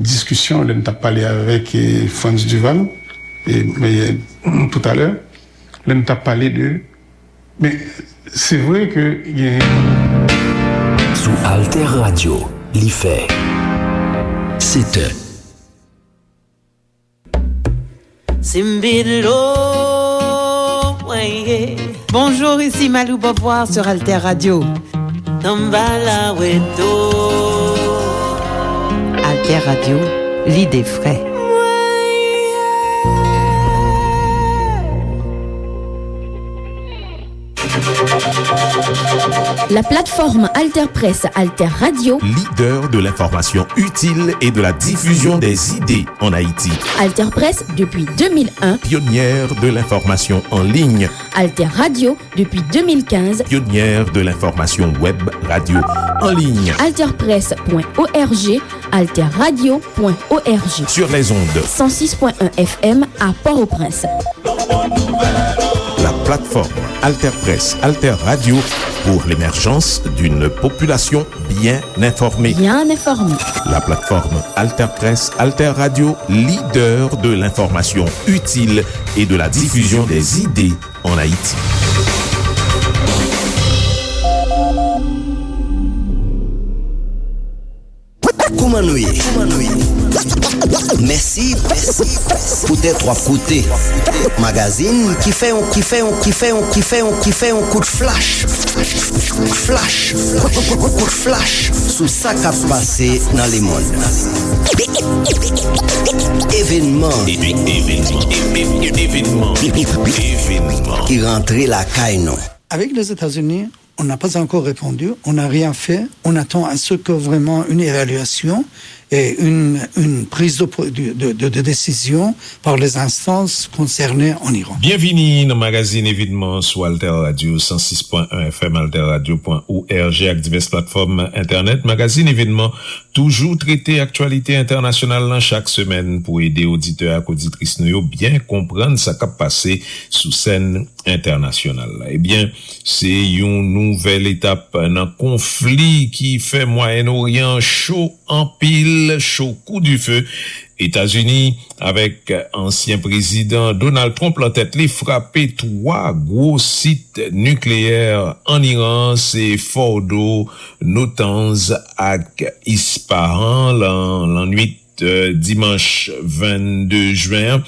discussion, on a parlé avec Franz Duval, mais tout à l'heure, on a parlé de... Mais c'est vrai que... Sous Alter Radio, l'IFE, c'était... Bonjour, ici Malou Beauvoir sur Alter Radio. Alter Radio, l'idée frais. La plateforme Alter Press Alter Radio, leader de l'information utile et de la diffusion des idées en Haïti. Alter Press depuis 2001, pionnière de l'information en ligne. Alter Radio depuis 2015, pionnière de l'information web radio en ligne. Alterpress.org, alterradio.org. Sur les ondes 106.1 FM à Port-au-Prince. La plateforme Alter Press, Alter Radio pour l'émergence d'une population bien informée. Bien informée. La plateforme Alter Press, Alter Radio, leader de l'information utile et de la diffusion des idées en Haïti. Koumanouye. Merci pour tes trois côtés. Magazine qui fait un coup de flash. Coup de flash sous ça qui a passé dans les mondes. Événement qui rentrait la caille. Avec les États-Unis, on n'a pas encore répondu, on n'a rien fait, on attend à ce que vraiment une évaluation et une prise de décision par les instances concernées en Iran. Bienvenue dans le magazine évidemment sur Alter Radio 106.1 FM, alterradio.org avec diverses plateformes internet. Magazine évidemment toujours traité actualité internationale chaque semaine pour aider auditeurs et auditrices nous bien comprendre ce qui a passé sous scène internationale. Eh bien, c'est une nouvelle étape dans conflit qui fait Moyen-Orient chaud en pile, chaud coup du feu. États-Unis, avec ancien président Donald Trump en tête, les frappé 3 gros sites nucléaires en Iran, c'est Fordo, Natanz et Ispahan, la nuit dimanche 22 juin.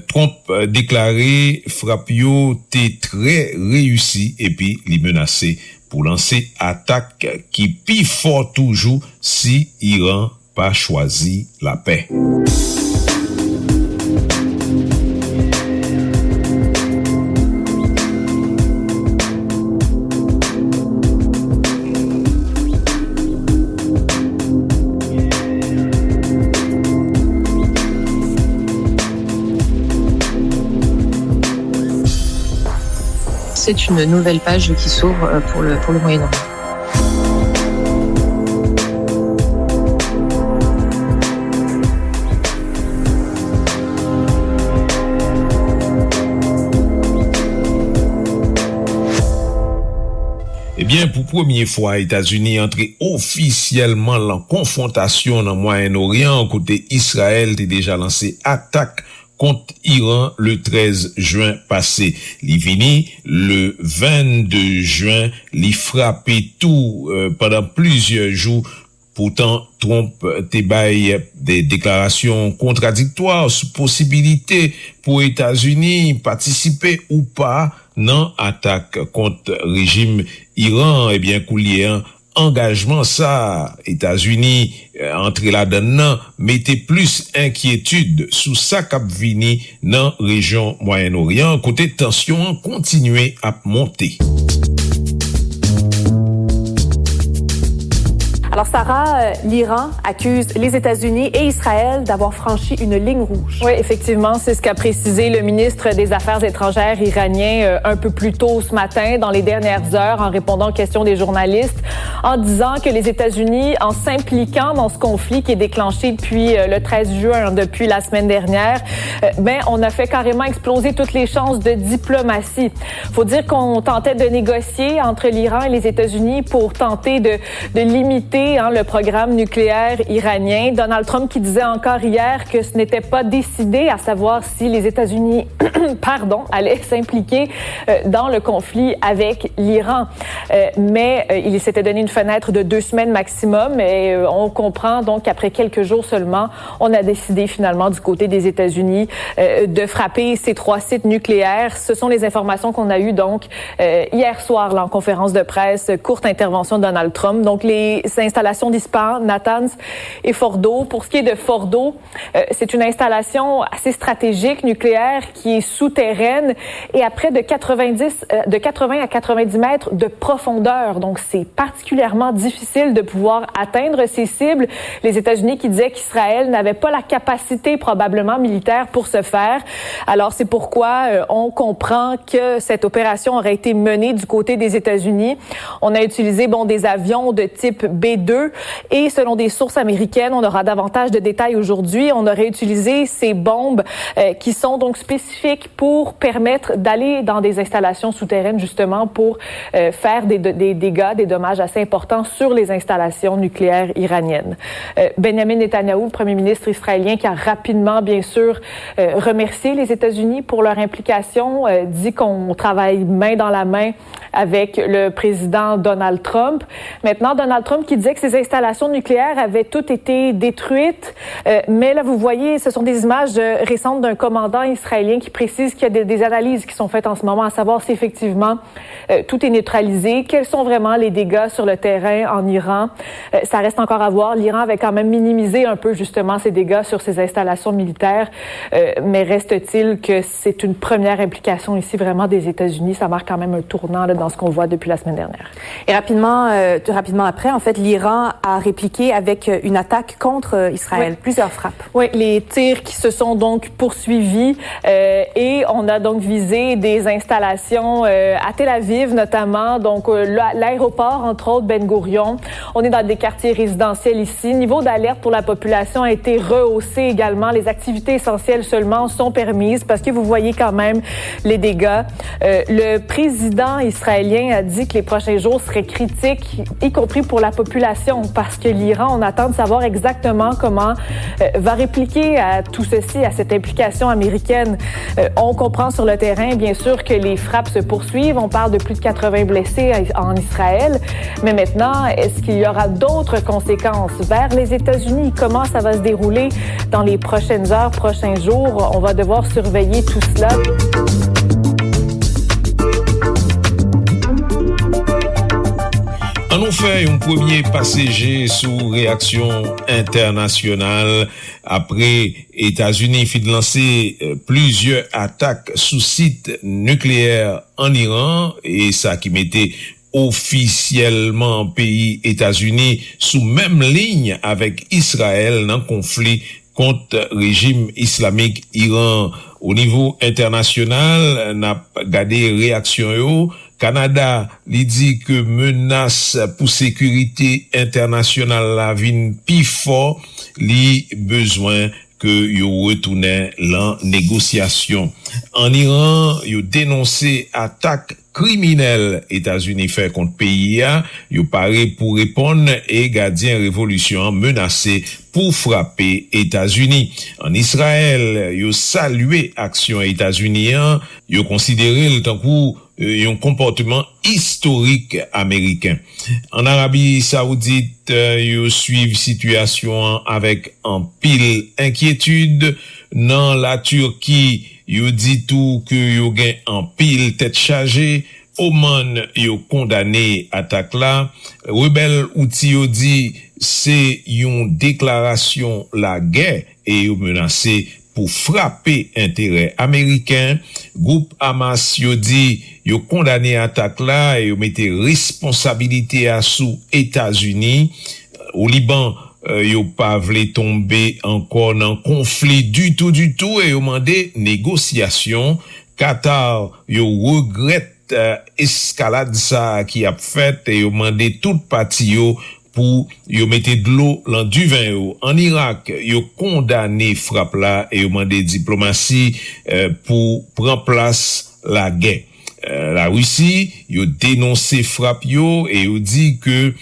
Trump déclaré frappe yo t'est très réussi et puis il menacé pour lancer attaque qui pi fort toujours si Iran pas choisi la paix. C'est une nouvelle page qui s'ouvre pour le Moyen-Orient. Eh bien, pour première fois, États-Unis entré officiellement dans confrontation dans le Moyen-Orient, côté Israël a déjà lancé attaque contre Iran le 13 juin passé. Li vini le 22 juin, li frappé tout pendant plusieurs jours. Pourtant, Trump te baille des déclarations contradictoires sur possibilité pour États-Unis participer ou pas dans attaque contre régime Iran. Eh bien, coulier engagement ça, États-Unis entre là-dedans, mettez plus inquiétude sous ça cap vini dans région Moyen-Orient, côté tension continuer à monter. Alors Sarah, l'Iran accuse les États-Unis et Israël d'avoir franchi une ligne rouge. Oui, effectivement, c'est ce qu'a précisé le ministre des Affaires étrangères iranien un peu plus tôt ce matin, dans les dernières heures, en répondant aux questions des journalistes, en disant que les États-Unis, en s'impliquant dans ce conflit qui est déclenché depuis le 13 juin, depuis la semaine dernière, on a fait carrément exploser toutes les chances de diplomatie. Faut dire qu'on tentait de négocier entre l'Iran et les États-Unis pour tenter de limiter frappé le programme nucléaire iranien. Donald Trump qui disait encore hier que ce n'était pas décidé à savoir si les États-Unis allaient s'impliquer dans le conflit avec l'Iran. Mais il s'était donné une fenêtre de 2 semaines maximum et on comprend donc qu'après quelques jours seulement, on a décidé finalement du côté des États-Unis de frapper ces 3 sites nucléaires. Ce sont les informations qu'on a eues donc hier soir là, en conférence de presse, courte intervention de Donald Trump. Donc les installations d'Ispahan, Natanz et Fordo. Pour ce qui est de Fordo, c'est une installation assez stratégique nucléaire qui est souterraine et à près de 80 à 90 mètres de profondeur. Donc c'est particulièrement difficile de pouvoir atteindre ces cibles. Les États-Unis qui disaient qu'Israël n'avait pas la capacité probablement militaire pour ce faire. Alors c'est pourquoi on comprend que cette opération aurait été menée du côté des États-Unis. On a utilisé des avions de type B-2 et selon des sources américaines, on aura davantage de détails aujourd'hui. On aurait utilisé ces bombes qui sont donc spécifiques pour permettre d'aller dans des installations souterraines justement pour faire des dégâts, des dommages assez importants sur les installations nucléaires iraniennes. Benjamin Netanyahou, le premier ministre israélien, qui a rapidement, bien sûr, remercié les États-Unis pour leur implication, dit qu'on travaille main dans la main avec le président Donald Trump. Maintenant, Donald Trump qui disait que ces installations nucléaires avaient toutes été détruites, mais là, vous voyez, ce sont des images récentes d'un commandant israélien qui précise qu'il y a des analyses qui sont faites en ce moment à savoir si effectivement tout est neutralisé, quels sont vraiment les dégâts sur le terrain en Iran. Ça reste encore à voir. L'Iran avait quand même minimisé un peu justement ces dégâts sur ces installations militaires, mais reste-t-il que c'est une première implication ici vraiment des États-Unis. Ça marque quand même un tournant là, dans ce qu'on voit depuis la semaine dernière. Et rapidement après, en fait, l'Iran a répliqué avec une attaque contre Israël, plusieurs frappes. Oui, les tirs qui se sont donc poursuivis et on a donc visé des installations à Tel Aviv notamment, donc l'aéroport entre autres Ben Gourion. On est dans des quartiers résidentiels ici. Niveau d'alerte pour la population a été rehaussé également. Les activités essentielles seulement sont permises parce que vous voyez quand même les dégâts. Le président israélien a dit que les prochains jours seraient critiques, y compris pour la population, parce que l'Iran, on attend de savoir exactement comment va répliquer à tout ceci, à cette implication américaine. On comprend sur le terrain, bien sûr, que les frappes se poursuivent. On parle de plus de 80 blessés en Israël. Mais maintenant, est-ce qu'il y aura d'autres conséquences vers les États-Unis? Comment ça va se dérouler dans les prochaines heures, prochains jours? On va devoir surveiller tout cela. On fait un premier passager sous réaction internationale après États-Unis fit lancer plusieurs attaques sous sites nucléaires en Iran et ça qui mettait officiellement pays États-Unis sous même ligne avec Israël dans le conflit contre régime islamique Iran. Au niveau international, n'a gardé réaction yo. Canada li dit que menace pour sécurité internationale la vin pi fort, li besoin que yo retourne la négociation. En Iran, yo dénoncé attaque criminelle États-Unis fait contre pays a, yo paré pour répondre et gardien révolution menacé pour frapper États-Unis. En Israël, yo salué action États-Unis, yo considéré le temps pour un comportement historique américain. En Arabie Saoudite, yo suivent situation avec un pile inquiétude. Dans la Turquie, yo dit tout que yo gen un pile tête chargée. Oman yo condamné attaque là. Rebelle Houthi yo dit c'est une déclaration la guerre et yo menacé pour frapper intérêt américain. Groupe Hamas yo dit yo condamné attaque là et yo mette responsabilité à sous États-Unis. Au Liban, yo pas vle tomber encore dans conflit du tout et yo mandé négociation. Qatar yo regrette escalade ça qui a fait et yo mandé toute partie yo pour yo mette de l'eau dans du vin yo. En Irak, yo condamné frappe là et yo mandé diplomatie pour prendre place la guerre. la Russie, yo dénoncé frappe yo et yo dit que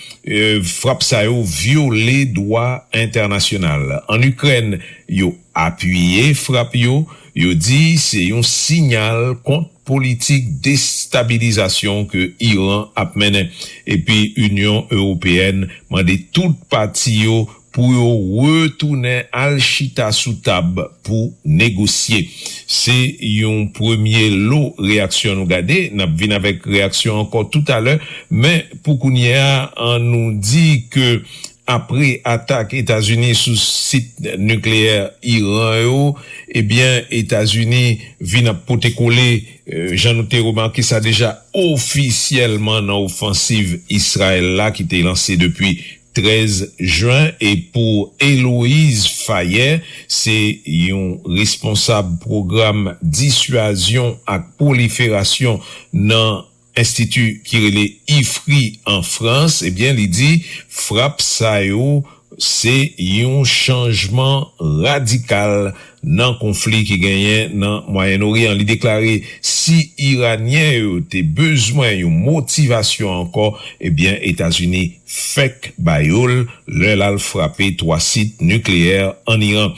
frappe ça yo violé droit international. En Ukraine, yo appuyé frappe yo dit c'est un signal contre politique déstabilisation que Iran a mené. Et puis Union européenne mande toute partie yo pour retourner al chita sous table pour négocier. C'est un premier lot réaction nous garder, n'a vinn avec réaction encore tout à l'heure, mais pour qu'on y a, on nous dit que après attaque États-Unis sous site nucléaire Iran, eh bien États-Unis vinn pote coller j'en noté remarqué ça déjà officiellement dans offensive Israël là qui était lancée depuis 13 juin et pour Héloïse Fayet, c'est un responsable programme dissuasion et prolifération dans institut qui relève IFRI en France, eh bien, il dit frappe ça yo, c'est un changement radical dans conflit qui gagnait dans Moyen-Orient. Il déclaré si Iranien yo te besoin une motivation encore, eh bien États-Unis fait bayol le lal frappé 3 sites nucléaires en Iran.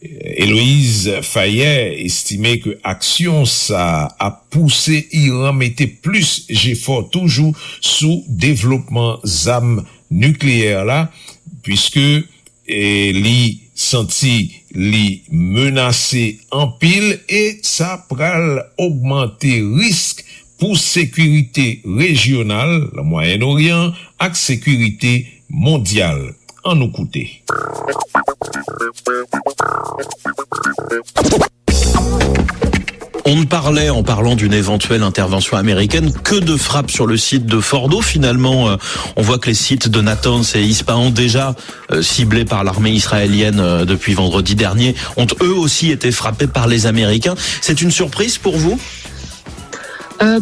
Héloïse Fayet estimait que action ça a poussé Iran mettait plus j'effort toujours sous développement d'armes nucléaires là puisque li senti li menacé en pile et ça pral augmenter risque pour sécurité régionale, le Moyen-Orient, et sécurité mondiale. En nous coûter. On ne parlait, en parlant d'une éventuelle intervention américaine, que de frappes sur le site de Fordo. Finalement, on voit que les sites de Natanz et Ispahan, déjà ciblés par l'armée israélienne depuis vendredi dernier, ont eux aussi été frappés par les Américains. C'est une surprise pour vous ?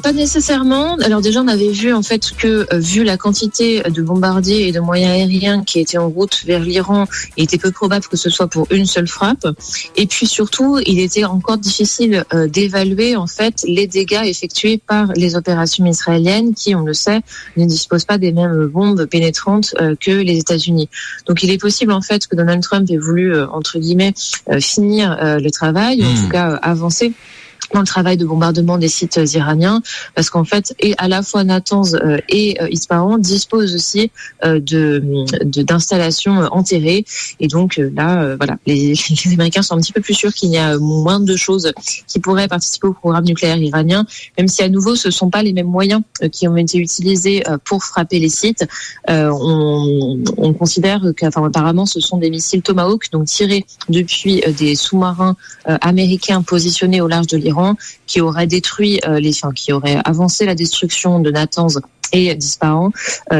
Pas nécessairement. Alors déjà, on avait vu en fait que vu la quantité de bombardiers et de moyens aériens qui étaient en route vers l'Iran, il était peu probable que ce soit pour une seule frappe. Et puis surtout, il était encore difficile d'évaluer en fait les dégâts effectués par les opérations israéliennes qui, on le sait, ne disposent pas des mêmes bombes pénétrantes que les États-Unis. Donc il est possible en fait que Donald Trump ait voulu entre guillemets finir le travail, en tout cas avancer dans le travail de bombardement des sites iraniens, parce qu'en fait, et à la fois Natanz et Ispahan disposent aussi d'installations enterrées, et donc là, voilà, les Américains sont un petit peu plus sûrs qu'il y a moins de choses qui pourraient participer au programme nucléaire iranien, même si à nouveau, ce sont pas les mêmes moyens qui ont été utilisés pour frapper les sites. On considère qu'apparemment, ce sont des missiles Tomahawk, donc tirés depuis des sous-marins américains positionnés au large de l'Iran, qui aurait détruit qui aurait avancé la destruction de Natanz et d'Ispahan,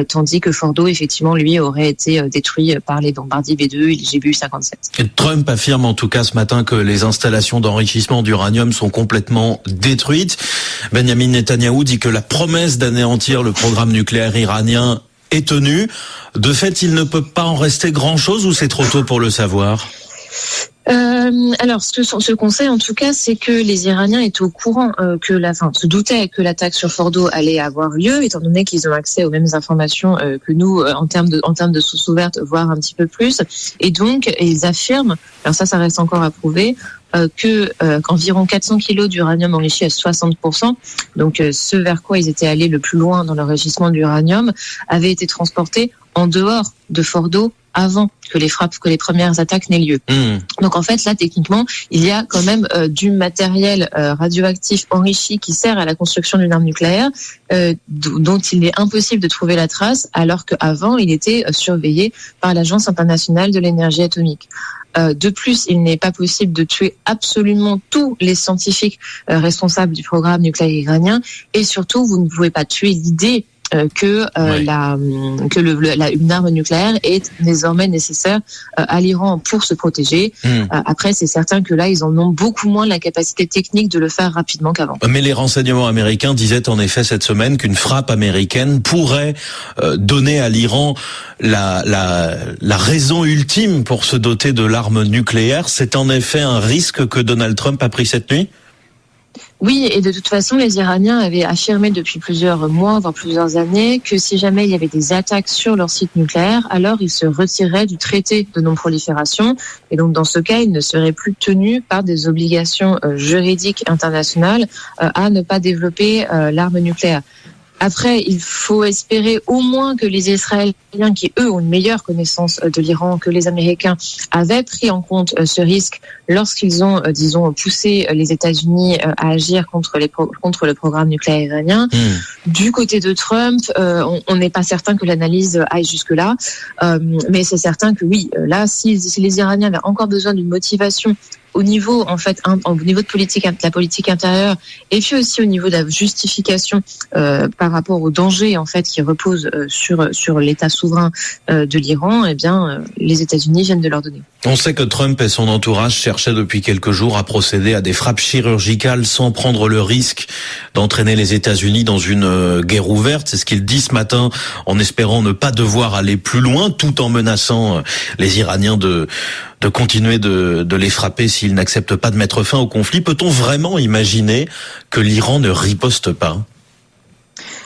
tandis que Fordo, effectivement, lui, aurait été détruit par les bombardiers B-2 et les GBU-57. Et Trump affirme en tout cas ce matin que les installations d'enrichissement d'uranium sont complètement détruites. Benjamin Netanyahou dit que la promesse d'anéantir le programme nucléaire iranien est tenue. De fait, il ne peut pas en rester grand-chose ou c'est trop tôt pour le savoir ? Alors, ce qu'on sait en tout cas, c'est que les Iraniens étaient au courant se doutaient que l'attaque sur Fordo allait avoir lieu, étant donné qu'ils ont accès aux mêmes informations que nous en termes de sources ouvertes, voire un petit peu plus. Et donc, ils affirment, alors ça reste encore à prouver, qu'environ 400 kilos d'uranium enrichi à 60%, donc ce vers quoi ils étaient allés le plus loin dans l'enrichissement d'uranium, avait été transporté en dehors de Fordo avant que les premières attaques n'aient lieu. Donc en fait là techniquement il y a quand même du matériel radioactif enrichi qui sert à la construction d'une arme nucléaire dont il est impossible de trouver la trace, alors qu'avant il était surveillé par l'Agence internationale de l'énergie atomique. De plus, il n'est pas possible de tuer absolument tous les scientifiques responsables du programme nucléaire iranien, et surtout vous ne pouvez pas tuer l'idée une arme nucléaire est désormais nécessaire à l'Iran pour se protéger. Après, c'est certain que là, ils en ont beaucoup moins la capacité technique de le faire rapidement qu'avant. Mais les renseignements américains disaient en effet cette semaine qu'une frappe américaine pourrait donner à l'Iran la raison ultime pour se doter de l'arme nucléaire. C'est en effet un risque que Donald Trump a pris cette nuit ? Oui, et de toute façon, les Iraniens avaient affirmé depuis plusieurs mois, voire plusieurs années, que si jamais il y avait des attaques sur leur site nucléaire, alors ils se retireraient du traité de non-prolifération. Et donc, dans ce cas, ils ne seraient plus tenus par des obligations juridiques internationales à ne pas développer l'arme nucléaire. Après, il faut espérer au moins que les Israéliens, qui eux ont une meilleure connaissance de l'Iran que les Américains, avaient pris en compte ce risque lorsqu'ils ont, disons, poussé les États-Unis à agir contre le programme nucléaire iranien. Du côté de Trump, on n'est pas certain que l'analyse aille jusque-là, mais c'est certain que oui, là, si les Iraniens avaient encore besoin d'une motivation au niveau, en fait, au niveau de la politique intérieure, et puis aussi au niveau de la justification par rapport au danger, en fait, qui repose sur l'État souverain de l'Iran, eh bien, les États-Unis viennent de leur donner. On sait que Trump et son entourage cherchaient depuis quelques jours à procéder à des frappes chirurgicales sans prendre le risque d'entraîner les États-Unis dans une guerre ouverte. C'est ce qu'il dit ce matin, en espérant ne pas devoir aller plus loin, tout en menaçant les Iraniens de continuer de les frapper s'ils n'acceptent pas de mettre fin au conflit. Peut-on vraiment imaginer que l'Iran ne riposte pas ?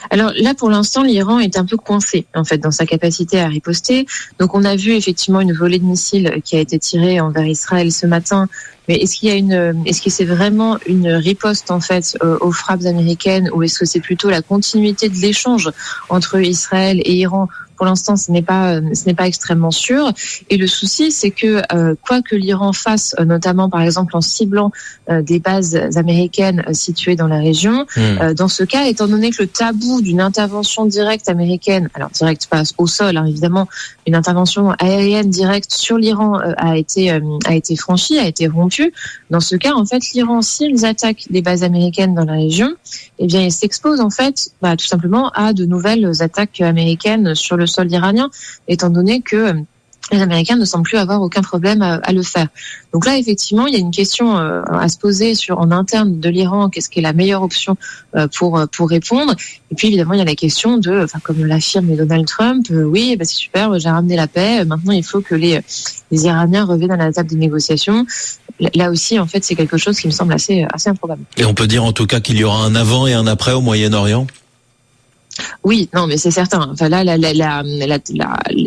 Alors là, pour l'instant, l'Iran est un peu coincé, en fait, dans sa capacité à riposter. Donc, on a vu effectivement une volée de missiles qui a été tirée envers Israël ce matin. Mais est-ce que c'est vraiment une riposte, en fait, aux frappes américaines, ou est-ce que c'est plutôt la continuité de l'échange entre Israël et Iran ? Pour l'instant, ce n'est pas extrêmement sûr. Et le souci, c'est que quoi que l'Iran fasse, notamment par exemple en ciblant des bases américaines situées dans la région, dans ce cas, étant donné que le tabou d'une intervention directe américaine, alors directe pas au sol, hein, évidemment, une intervention aérienne directe sur l'Iran a été franchie, a été rompue. Dans ce cas, en fait, l'Iran, s'ils attaquent des bases américaines dans la région, eh bien, ils s'exposent en fait, tout simplement, à de nouvelles attaques américaines sur le sol iranien, étant donné que les Américains ne semblent plus avoir aucun problème à le faire. Donc là, effectivement, il y a une question à se poser en interne de l'Iran, qu'est-ce qui est la meilleure option pour répondre. Et puis, évidemment, il y a la question de, comme l'affirme Donald Trump, oui, c'est super, j'ai ramené la paix, maintenant il faut que les Iraniens reviennent à la table des négociations. Là aussi, en fait, c'est quelque chose qui me semble assez improbable. Et on peut dire en tout cas qu'il y aura un avant et un après au Moyen-Orient ? Oui, non, mais c'est certain. Enfin là,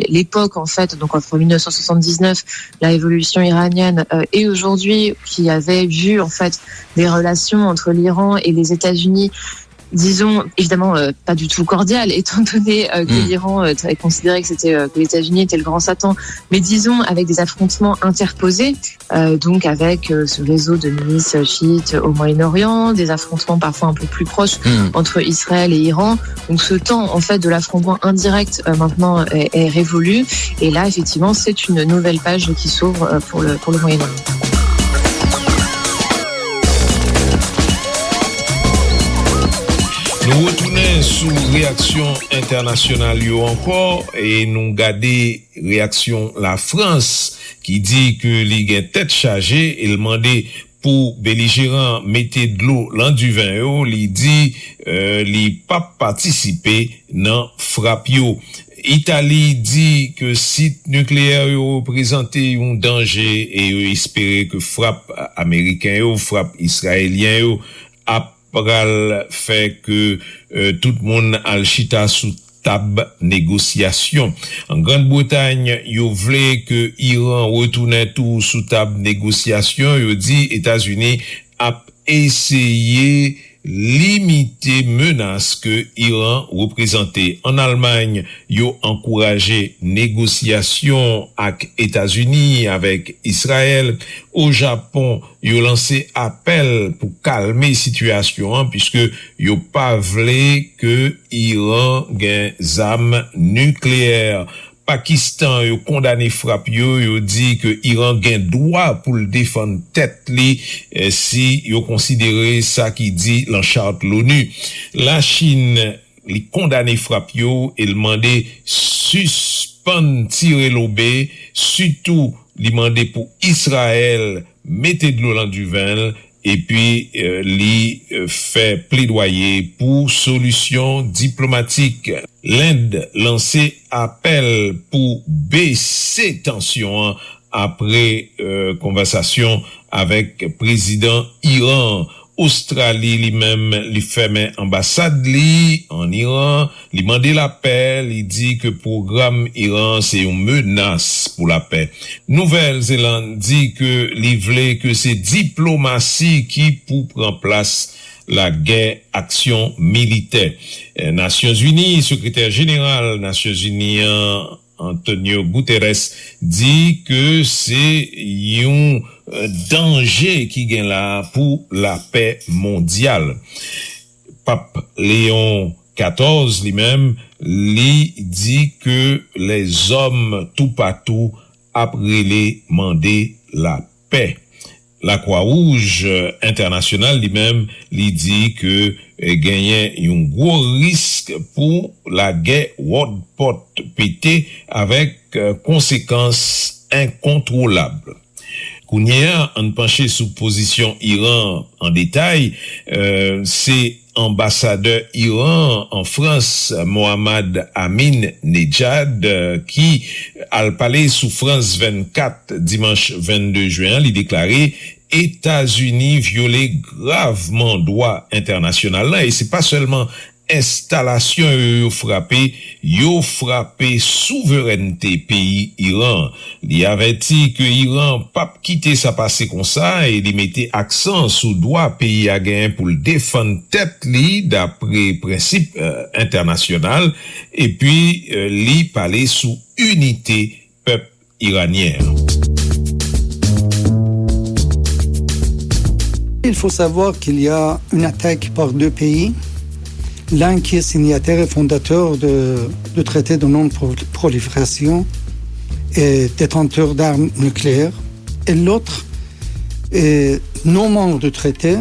l'époque en fait, donc entre 1979, la révolution iranienne et aujourd'hui, qui avait vu en fait des relations entre l'Iran et les États-Unis, disons évidemment pas du tout cordial, étant donné que l'Iran considérait que les États-Unis étaient le grand Satan, mais disons avec des affrontements interposés, donc avec ce réseau de milices chiites au Moyen-Orient, des affrontements parfois un peu plus proches entre Israël et Iran. Donc ce temps en fait de l'affrontement indirect maintenant est révolu, et là effectivement c'est une nouvelle page qui s'ouvre pour le Moyen-Orient. Nous retournons sous réaction internationale yo encore et nous gardons réaction la France qui dit que les gains tête chargée et demandé pour belligérant mettre de l'eau dans du vin yo, li dit li pas participer dans frappe yo. Italie dit que site nucléaire yo présenté un danger et yo espérer que frappe américain yo, frappe israélien yo a pral fait que tout le monde al chita sous table négociation. En Grande-Bretagne, yo vle que Iran retourne tout sous table négociation, yo dit États-Unis a essayé limiter menace que Iran représentait. En Allemagne, yo encouragé négociation avec États-Unis, avec Israël. Au Japon, yo lancé appel pour calmer situation puisque yo pas vle que Iran gen zam nucléaire. Pakistan yo condamné frappe yo dit que Iran gain droit pour le défendre tête li si yo considéré ça qui dit dans charte l'ONU. La Chine li condamné frappe yo et demandé suspendre tirer l'obé, surtout li demandé pour Israël mettez de l'eau dans du vin et puis li fait plaidoyer pour solution diplomatique. L'Inde lancé appel pour baisser tension après conversation avec président Iran. Australie lui-même li ferme ambassade li en Iran, li mande la paix, li dit que programme Iran c'est une menace pour la paix. Nouvelle-Zélande dit que li vle que c'est diplomatie qui pour prendre place la guerre action militaire. Nations Unies, secrétaire général Nations Unies Antonio Guterres dit que c'est un danger qui gagne là pour la paix mondiale. Pape Léon XIV lui-même lui dit que les hommes tout partout après les demander la paix. La Croix-Rouge internationale lui-même lui dit que gagne un gros risque pour la guerre World Pot pété avec conséquences incontrôlables. Kounia, on penché sous position Iran en détail, c'est ambassadeur Iran en France, Mohamed Amin Nejad, qui a parlé sous France 24 dimanche 22 juin, il déclaré États-Unis violé gravement droit international là, et c'est pas seulement installation yo frappé souveraineté pays Iran. Il avertit que Iran pas quitter sa passé comme ça et il mettait accent sous droit pays à gain pour le défendre tête li d'après principe international et puis li parler sous unité peuple iranien. Il faut savoir qu'il y a une attaque par deux pays. L'un qui est signataire et fondateur du traité de non-prolifération et détenteur d'armes nucléaires, et l'autre est non membre du traité,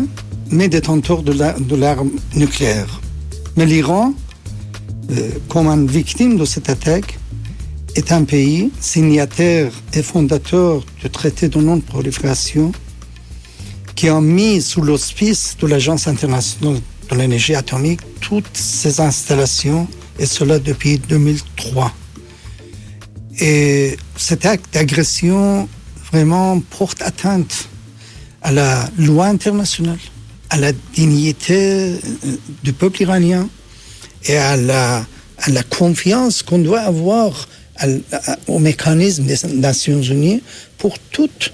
mais détenteur de l'arme nucléaire. Mais l'Iran, comme une victime de cette attaque, est un pays signataire et fondateur du traité de non-prolifération qui a mis sous l'auspice de l'Agence internationale de l'énergie atomique toutes ces installations, et cela depuis 2003. Et cet acte d'agression vraiment porte atteinte à la loi internationale, à la dignité du peuple iranien et à la confiance qu'on doit avoir au mécanisme des Nations Unies pour toute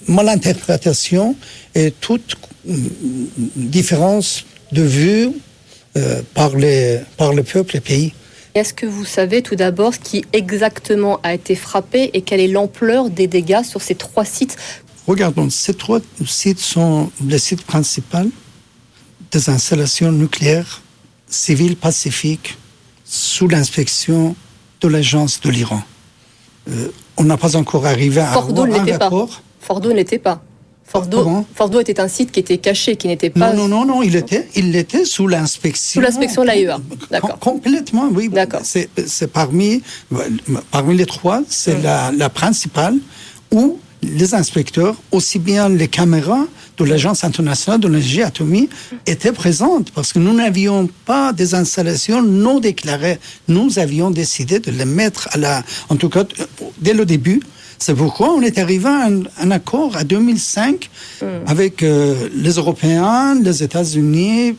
malinterprétation et toute différence de vue par le peuple et pays. Est-ce que vous savez tout d'abord ce qui exactement a été frappé et quelle est l'ampleur des dégâts sur ces 3 sites? Regardons, ces 3 sites sont les sites principaux des installations nucléaires civiles pacifiques sous l'inspection de l'agence de l'Iran. On n'a pas encore arrivé à avoir un rapport. Fordo n'était pas. Fordo était un site qui était caché, qui n'était pas... Non, il était sous l'inspection. Sous l'inspection de l'AEA, d'accord. Complètement, oui. D'accord. C'est parmi les 3, c'est la principale où les inspecteurs, aussi bien les caméras de l'Agence internationale de l'énergie atomique étaient présentes parce que nous n'avions pas des installations non déclarées. Nous avions décidé de les mettre en tout cas, dès le début. C'est pourquoi on est arrivé à un accord en 2005 avec les Européens, les États-Unis,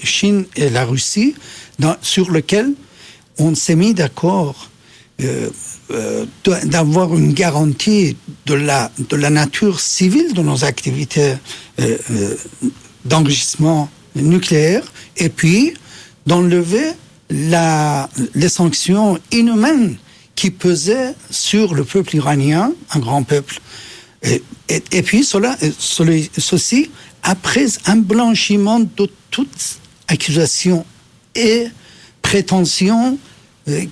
Chine et la Russie, sur lequel on s'est mis d'accord d'avoir une garantie de la nature civile de nos activités d'enrichissement nucléaire et puis d'enlever les sanctions inhumaines qui pesaient sur le peuple iranien, un grand peuple. Et puis ceci après un blanchiment de toute accusation et prétention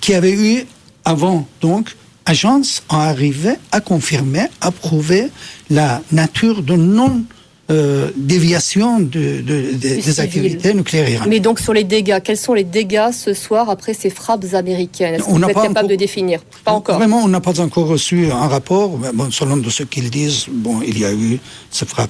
qui avait eu avant. Donc, l'agence a arrivé à confirmer, à prouver la nature de non-déviation des activités nucléaires iraniennes. Mais donc, sur les dégâts, quels sont les dégâts ce soir après ces frappes américaines? Est-ce que vous êtes capable de définir? Pas encore. Vraiment, on n'a pas encore reçu un rapport. Mais bon, selon de ce qu'ils disent, il y a eu ces frappes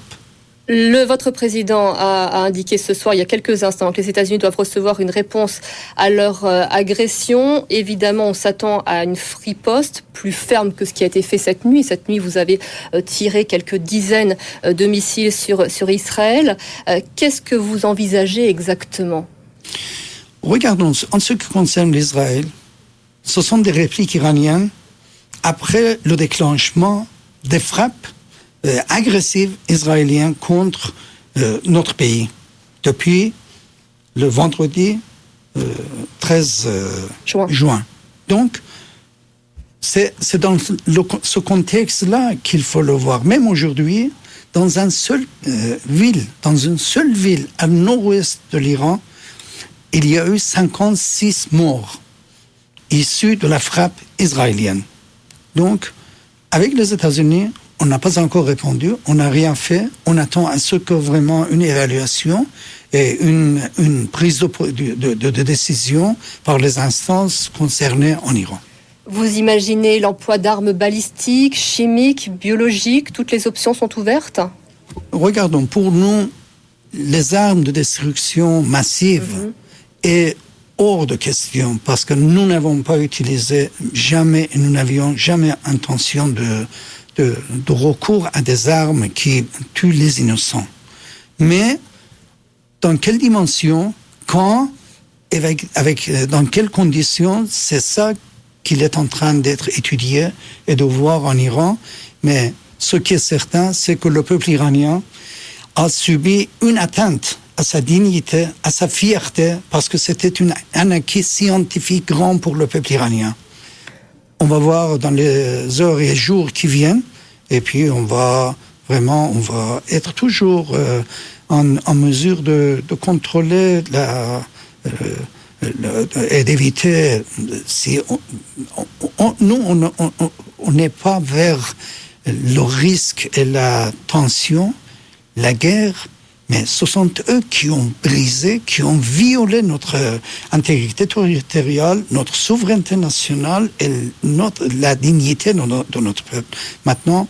Votre président a indiqué ce soir, il y a quelques instants, que les États-Unis doivent recevoir une réponse à leur agression. Évidemment, on s'attend à une riposte plus ferme que ce qui a été fait cette nuit. Cette nuit, vous avez tiré quelques dizaines de missiles sur Israël. Qu'est-ce que vous envisagez exactement ? Regardons, en ce qui concerne l'Israël, ce sont des répliques iraniennes après le déclenchement des frappes agressives israéliennes contre notre pays depuis le vendredi 13 juin. Donc, c'est dans ce contexte-là qu'il faut le voir. Même aujourd'hui, dans une seule ville à nord-ouest de l'Iran, il y a eu 56 morts issus de la frappe israélienne. Donc, avec les États-Unis, on n'a pas encore répondu, on n'a rien fait, on attend à ce que vraiment une évaluation et une prise de décision par les instances concernées en Iran. Vous imaginez l'emploi d'armes balistiques, chimiques, biologiques, toutes les options sont ouvertes ? Regardons, pour nous, les armes de destruction massive est hors de question, parce que nous n'avons pas utilisé jamais, et nous n'avions jamais intention de recours à des armes qui tuent les innocents. Mais dans quelle dimension, quand, dans quelles conditions, c'est ça qu'il est en train d'être étudié et de voir en Iran. Mais ce qui est certain, c'est que le peuple iranien a subi une atteinte à sa dignité, à sa fierté, parce que c'était un acquis scientifique grand pour le peuple iranien. On va voir dans les heures et jours qui viennent, et puis on va être toujours en mesure de contrôler et d'éviter. Si on n'est pas vers le risque et la tension, la guerre, mais ce sont eux qui ont brisé, qui ont violé notre intégrité territoriale, notre souveraineté nationale et la dignité de notre peuple. Maintenant,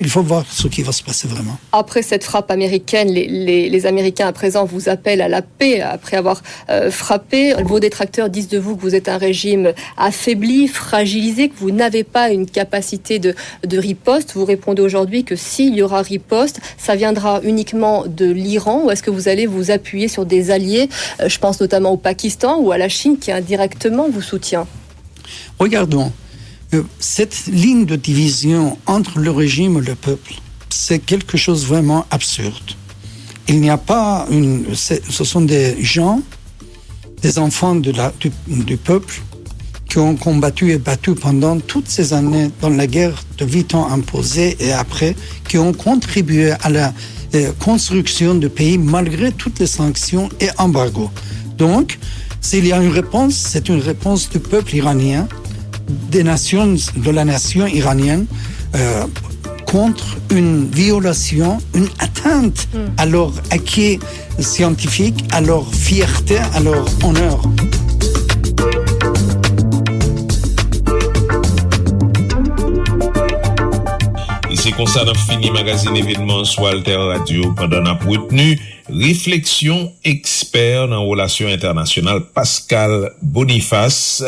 il faut voir ce qui va se passer vraiment. Après cette frappe américaine, les Américains à présent vous appellent à la paix après avoir frappé. Vos détracteurs disent de vous que vous êtes un régime affaibli, fragilisé, que vous n'avez pas une capacité de riposte. Vous répondez aujourd'hui que s'il y aura riposte, ça viendra uniquement de l'Iran, ou est-ce que vous allez vous appuyer sur des alliés, je pense notamment au Pakistan ou à la Chine qui indirectement vous soutient? Regardons. Cette ligne de division entre le régime et le peuple, c'est quelque chose vraiment absurde. Il n'y a pas ce sont des gens, des enfants du peuple qui ont combattu et battu pendant toutes ces années dans la guerre de 8 ans imposée et après, qui ont contribué à la construction du pays malgré toutes les sanctions et embargos. Donc, s'il y a une réponse, c'est une réponse du peuple iranien, de la nation iranienne contre une violation, une atteinte à leur acquis scientifique, à leur fierté, à leur honneur. Et c'est comme ça qu'on finit magazine événement sur Alter Radio pendant notre retenu réflexion expert en relations internationales Pascal Boniface.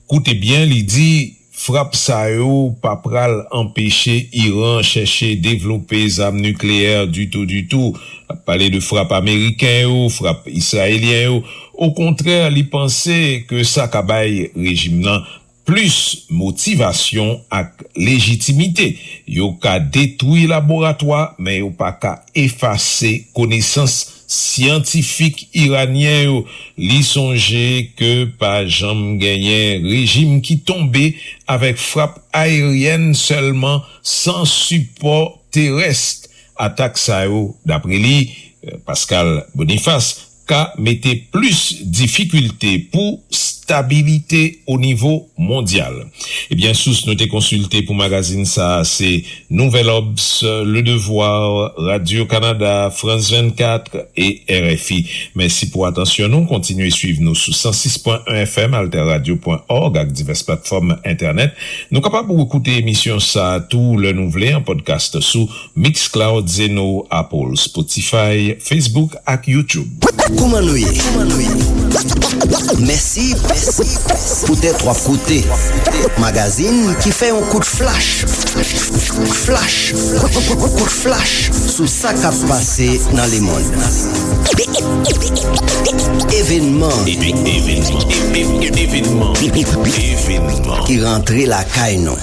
Écoutez bien, il dit frappe ça yo pas pral empêcher Iran chercher développer armes nucléaires du tout. Parler de frappe américain ou frappe israélien. Au contraire, il pensait que ça kabay régime nan plus motivation ak légitimité. Yo ka détruire laboratoire mais yo pas ka effacer connaissance scientifique iranien li songe que pas jamais gagné régime qui tombait avec frappe aérienne seulement sans support terrestre. Attaque ça d'après lui Pascal Boniface ka mette plus difficulté pour stabilité au niveau mondial. Eh bien, source nous t'ai consulté pour magazine ça, c'est Nouvel Obs, Le Devoir, Radio-Canada, France 24 et RFI. Merci pour attention. Nous continuez à suivre nous sous 106.1 FM, alterradio.org, avec diverses plateformes internet. Nous capables pour écouter émission ça, tout le nouvelé en podcast sous Mixcloud, Zeno, Apple, Spotify, Facebook et YouTube. Koumanouye. Merci pour tes trois côtés. Magazine qui fait un coup de flash. Coup de flash sous ça qui a passé dans les mondes. Événement qui rentrait la caille non.